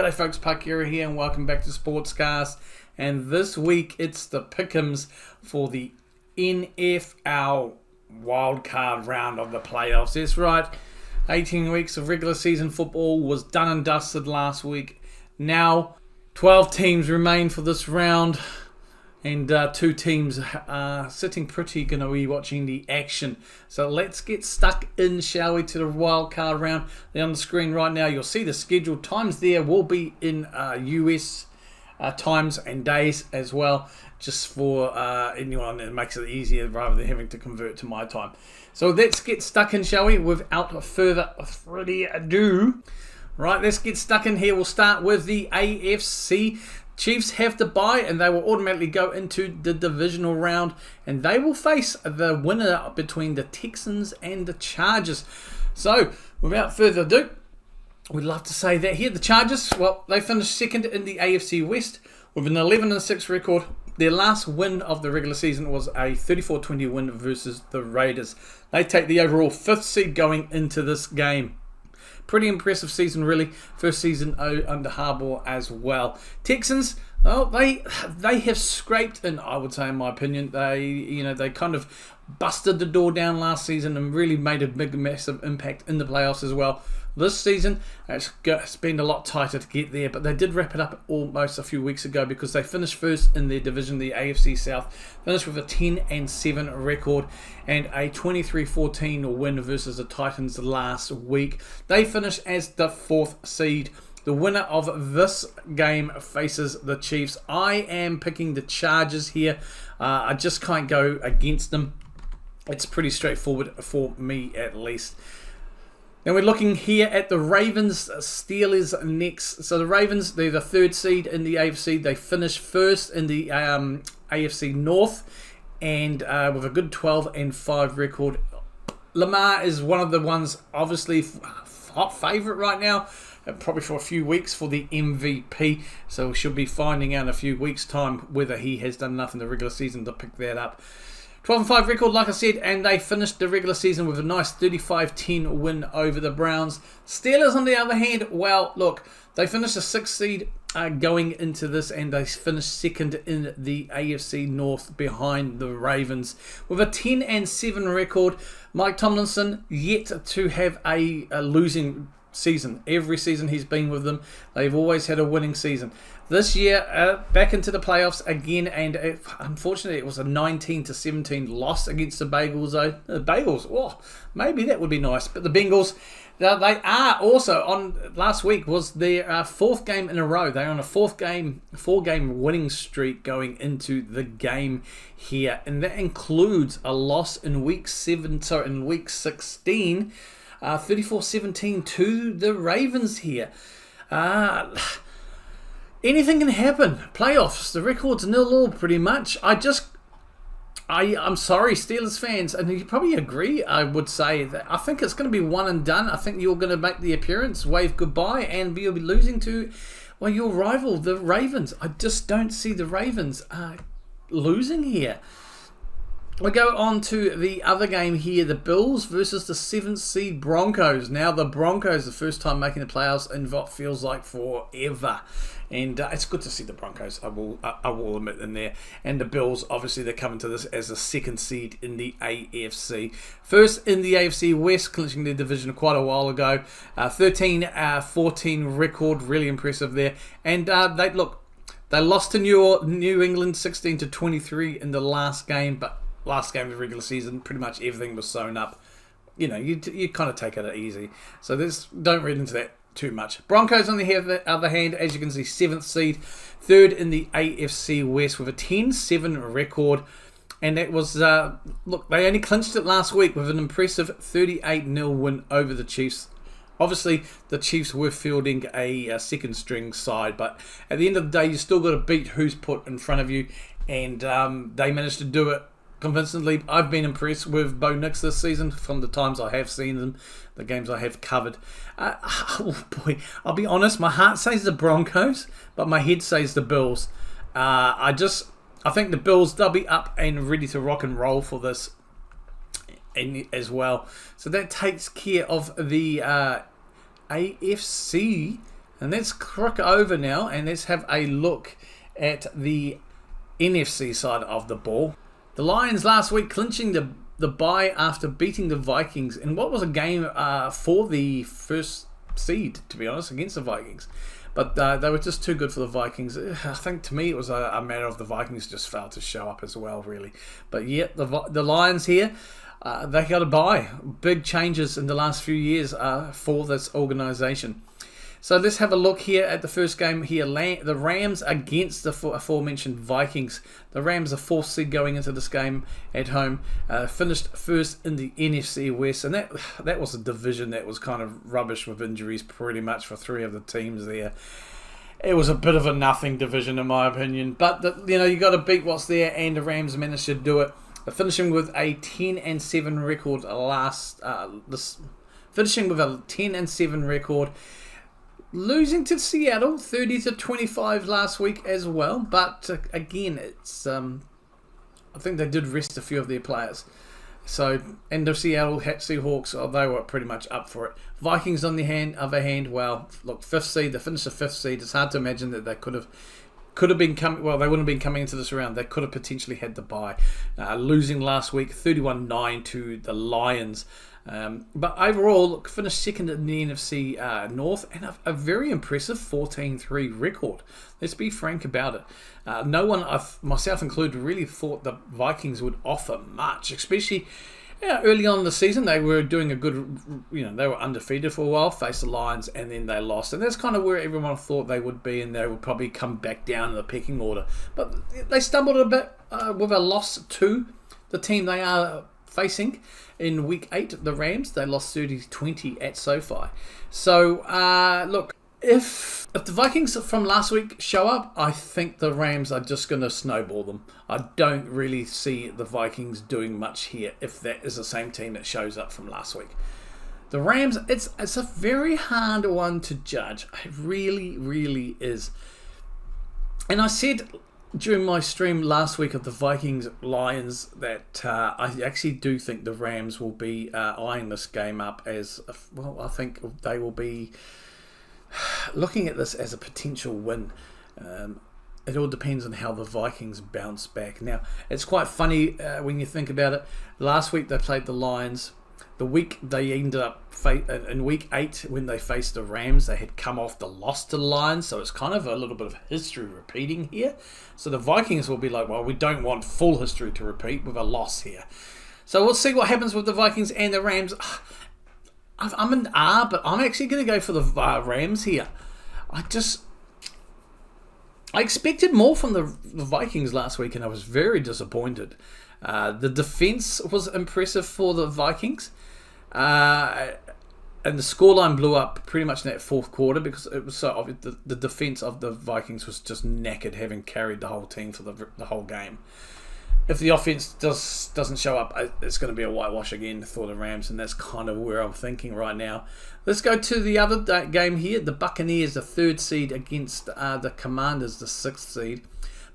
G'day folks, Parkera here and welcome back to Sportscast. And this week it's the pick'ems for the NFL wildcard round of the playoffs. That's right, 18 weeks of regular season football was done and dusted last week. Now 12 teams remain for this round, and two teams are sitting pretty, going to be watching the action. So let's get stuck in, shall we, to the wild card round. They're on the screen right now. You'll see the scheduled times there will be in US times and days as well, just for anyone that makes it easier rather than having to convert to my time. So let's get stuck in, shall we, without further ado. Right, let's get stuck in here. We'll start with the AFC. Chiefs have to bye and they will automatically go into the divisional round, and they will face the winner between the Texans and the Chargers. So without further ado, we'd love to say that here the Chargers, well, they finished second in the AFC West with an 11-6 record. Their last win of the regular season was a 34-20 win versus the Raiders. They take the overall 5th seed going into this game. Pretty impressive season, really. First season under Harbaugh as well. Texans, well, they have scraped in, I would say, in my opinion. They kind of busted the door down last season and really made a big, massive impact in the playoffs as well. This season, it's been a lot tighter to get there, but they did wrap it up almost a few weeks ago because they finished first in their division, the AFC South, finished with a 10-7 record and a 23-14 win versus the Titans last week. They finished as the 4th seed. The winner of this game faces the Chiefs. I am picking the Chargers here. I just can't go against them. It's pretty straightforward for me, at least. Then we're looking here at the Ravens, Steelers next. So the Ravens, they're the 3rd seed in the AFC. They finished first in the AFC North, and with a good 12-5 record. Lamar is one of the ones, obviously, hot favourite right now, probably for a few weeks for the MVP. So we should be finding out in a few weeks' time whether he has done enough in the regular season to pick that up. 12-5 record, like I said, and they finished the regular season with a nice 35-10 win over the Browns. Steelers, on the other hand, well, look, they finished the 6th seed going into this, and they finished second in the AFC North behind the Ravens with a 10-7 record. Mike Tomlinson yet to have a losing season. Every season he's been with them, they've always had a winning season. This year, back into the playoffs again, and unfortunately it was a 19-17 loss against the Bagels. The Bagels, maybe that would be nice. But the Bengals, they are also on. Last week was their 4th game in a row. They're on a 4-game winning streak going into the game here, and that includes a loss in week 16. 34-17 to the Ravens here. Anything can happen. Playoffs, the record's 0-0 pretty much. I'm sorry, Steelers fans, and you probably agree, I would say, that I think it's going to be one and done. I think you're going to make the appearance, wave goodbye, and you'll be losing to, well, your rival, the Ravens. I just don't see the Ravens losing here. We go on to the other game here, the Bills versus the 7th seed Broncos. Now the Broncos, the first time making the playoffs in what feels like forever. And it's good to see the Broncos, I will admit, in there. And the Bills, obviously, they're coming to this as the 2nd seed in the AFC. First in the AFC West, clinching their division quite a while ago. 13-14 record, really impressive there. And they lost to New England 16-23 in the last game, but last game of the regular season, pretty much everything was sewn up. You know, you kind of take it easy. So don't read into that too much. Broncos, on the other hand, as you can see, 7th seed, 3rd in the AFC West with a 10-7 record. And that was, look, they only clinched it last week with an impressive 38-0 win over the Chiefs. Obviously, the Chiefs were fielding a second-string side, but at the end of the day, you still got to beat who's put in front of you, and they managed to do it convincingly. I've been impressed with Bo Nix this season from the times I have seen them, the games I have covered. Oh boy, I'll be honest, my heart says the Broncos, but my head says the Bills. I think the Bills, they'll be up and ready to rock and roll for this as well. So that takes care of the AFC And let's crook over now and let's have a look at the NFC side of the ball. The Lions last week clinching the bye after beating the Vikings in what was a game for the first seed, to be honest, against the Vikings. But they were just too good for the Vikings. I think to me it was a matter of the Vikings just failed to show up as well, really. But yet the Lions here, they got a bye. Big changes in the last few years for this organisation. So let's have a look here at the first game here. The Rams against the aforementioned Vikings. The Rams are 4th seed going into this game at home. Finished first in the NFC West. And that was a division that was kind of rubbish with injuries pretty much for 3 of the teams there. It was a bit of a nothing division in my opinion. But you got to beat what's there, and the Rams managed to do it. Finishing with a 10-7 record finishing with a 10-7 record. Losing to Seattle 30-25 last week as well, but again, it's I think they did rest a few of their players. So, and the Seattle Seahawks, they were pretty much up for it. Vikings on the other hand, well, look, 5th seed. They finished the 5th seed. It's hard to imagine that they could have been coming. Well, they wouldn't have been coming into this round. They could have potentially had the bye, losing last week 31-9 to the Lions. But overall, finished second in the NFC North, and a very impressive 14-3 record. Let's be frank about it. No one, myself included, really thought the Vikings would offer much, especially early on in the season. They were doing a good, they were undefeated for a while, faced the Lions, and then they lost. And that's kind of where everyone thought they would be, and they would probably come back down in the pecking order. But they stumbled a bit with a loss to the team they are facing in Week 8, the Rams. They lost 30-20 at SoFi. So, look, if the Vikings from last week show up, I think the Rams are just going to snowball them. I don't really see the Vikings doing much here if that is the same team that shows up from last week. The Rams, it's a very hard one to judge. It really, really is. And I said during my stream last week of the Vikings-Lions that I actually do think the Rams will be eyeing this game up as, well, I think they will be looking at this as a potential win. It all depends on how the Vikings bounce back. Now, it's quite funny when you think about it. Last week they played the Lions. The week they ended up in Week 8 when they faced the Rams, they had come off the loss to the Lions, so it's kind of a little bit of history repeating here. So the Vikings will be like, well, we don't want full history to repeat with a loss here. So we'll see what happens with the Vikings and the Rams. I'm an R, but I'm actually going to go for the Rams here. I expected more from the Vikings last week, and I was very disappointed. The defense was impressive for the Vikings. And the scoreline blew up pretty much in that 4th quarter because it was so obvious. The defense of the Vikings was just knackered, having carried the whole team for the whole game. If the offense doesn't show up, it's going to be a whitewash again for the Rams, and that's kind of where I'm thinking right now. Let's go to the other game here. The Buccaneers, the 3rd seed, against the Commanders, the 6th seed.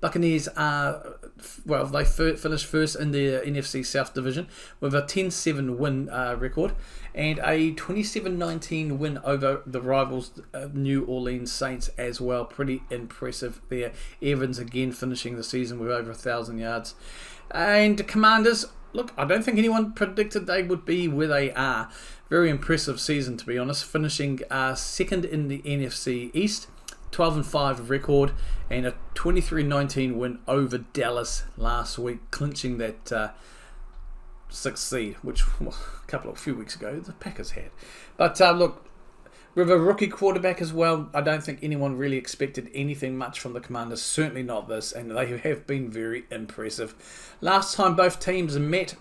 Buccaneers they finished first in the NFC South Division with a 10-7 win record and a 27-19 win over the rivals New Orleans Saints as well. Pretty impressive there. Evans again finishing the season with over 1,000 yards. And the Commanders, look, I don't think anyone predicted they would be where they are. Very impressive season, to be honest, finishing second in the NFC East. 12-5 record and a 23-19 win over Dallas last week, clinching that 6th seed, which a few weeks ago the Packers had. But look, with a rookie quarterback as well, I don't think anyone really expected anything much from the Commanders, certainly not this, and they have been very impressive. Last time both teams met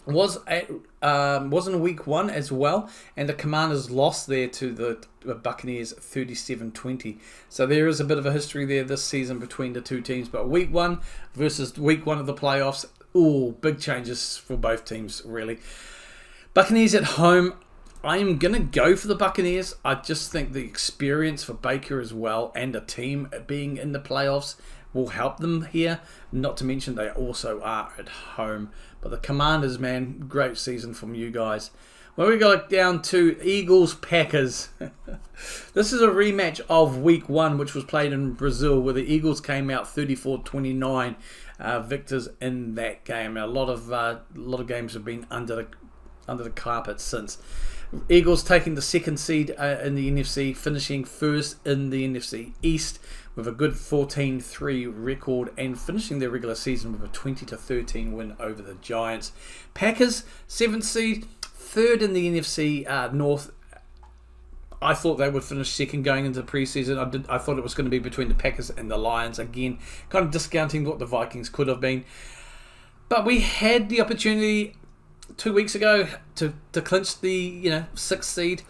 was in Week 1 as well, and the Commanders lost there to the Buccaneers 37-20. So there is a bit of a history there this season between the two teams. But Week 1 versus Week 1 of the playoffs, big changes for both teams, really. Buccaneers at home, I am going to go for the Buccaneers. I just think the experience for Baker as well and the team being in the playoffs will help them here. Not to mention they also are at home. But the Commanders, man, great season from you guys. Well, we got down to Eagles-Packers. This is a rematch of Week 1, which was played in Brazil, where the Eagles came out 34-29 victors in that game. A lot of games have been under the carpet since. Eagles taking the second seed in the NFC, finishing first in the NFC East with a good 14-3 record and finishing their regular season with a 20-13 win over the Giants. Packers, 7th seed, third in the NFC North. I thought they would finish second going into the preseason. I thought it was going to be between the Packers and the Lions. Again, kind of discounting what the Vikings could have been. But we had the opportunity 2 weeks ago to clinch the 6th seed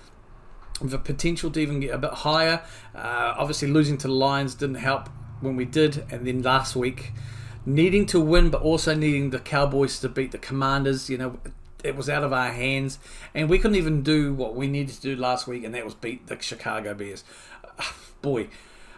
with a potential to even get a bit higher. Obviously, losing to the Lions didn't help when we did. And then last week, needing to win, but also needing the Cowboys to beat the Commanders, it was out of our hands, and we couldn't even do what we needed to do last week, and that was beat the Chicago Bears. Boy,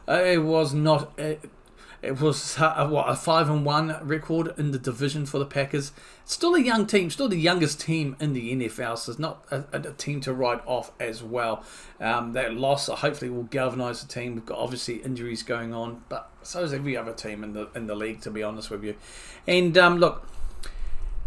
it was not. It was a 5-1 record in the division for the Packers. Still a young team, still the youngest team in the NFL, so it's not a team to write off as well. That loss hopefully will galvanise the team. We've got obviously injuries going on, but so is every other team in the league, to be honest with you. And look.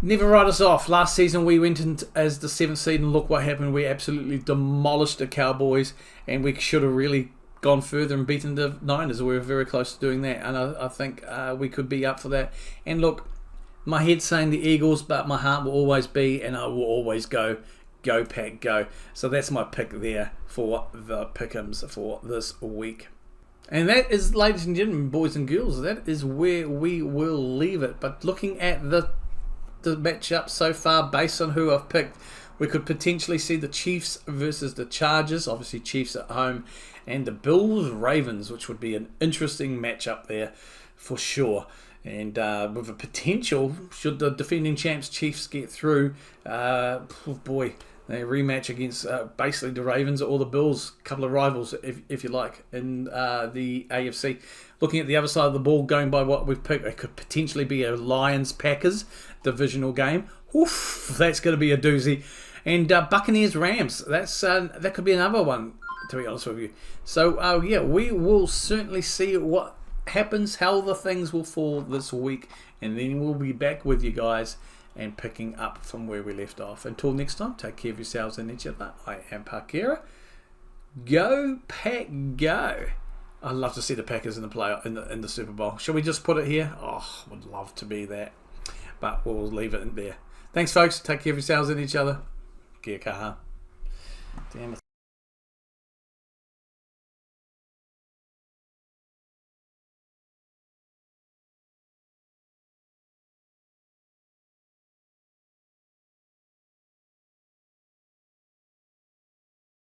Never write us off. Last season we went in as the 7th seed and look what happened. We absolutely demolished the Cowboys, and we should have really gone further and beaten the Niners. We were very close to doing that, and I think we could be up for that. And look, my head's saying the Eagles, but my heart will always be, and I will always go Pack, go. So that's my pick there for the Pick'ems for this week. And that is, ladies and gentlemen, boys and girls, that is where we will leave it. But looking at the matchup so far, based on who I've picked, we could potentially see the Chiefs versus the Chargers. Obviously, Chiefs at home, and the Bills-Ravens, which would be an interesting matchup there for sure. And with a potential, should the defending champs Chiefs get through, they rematch against basically the Ravens or the Bills, a couple of rivals, if you like, in the AFC. Looking at the other side of the ball, going by what we've picked, it could potentially be a Lions-Packers divisional game. Oof, that's going to be a doozy. And Buccaneers-Rams, that could be another one, to be honest with you. So, we will certainly see what happens, how the things will fall this week, and then we'll be back with you guys and picking up from where we left off. Until next time, take care of yourselves and each other. I am Parkera. Go Pack, go! I'd love to see the Packers in the Super Bowl. Shall we just put it here? Oh, would love to be that. But we'll leave it in there. Thanks, folks. Take care of yourselves and each other. Kia kaha. Damn it.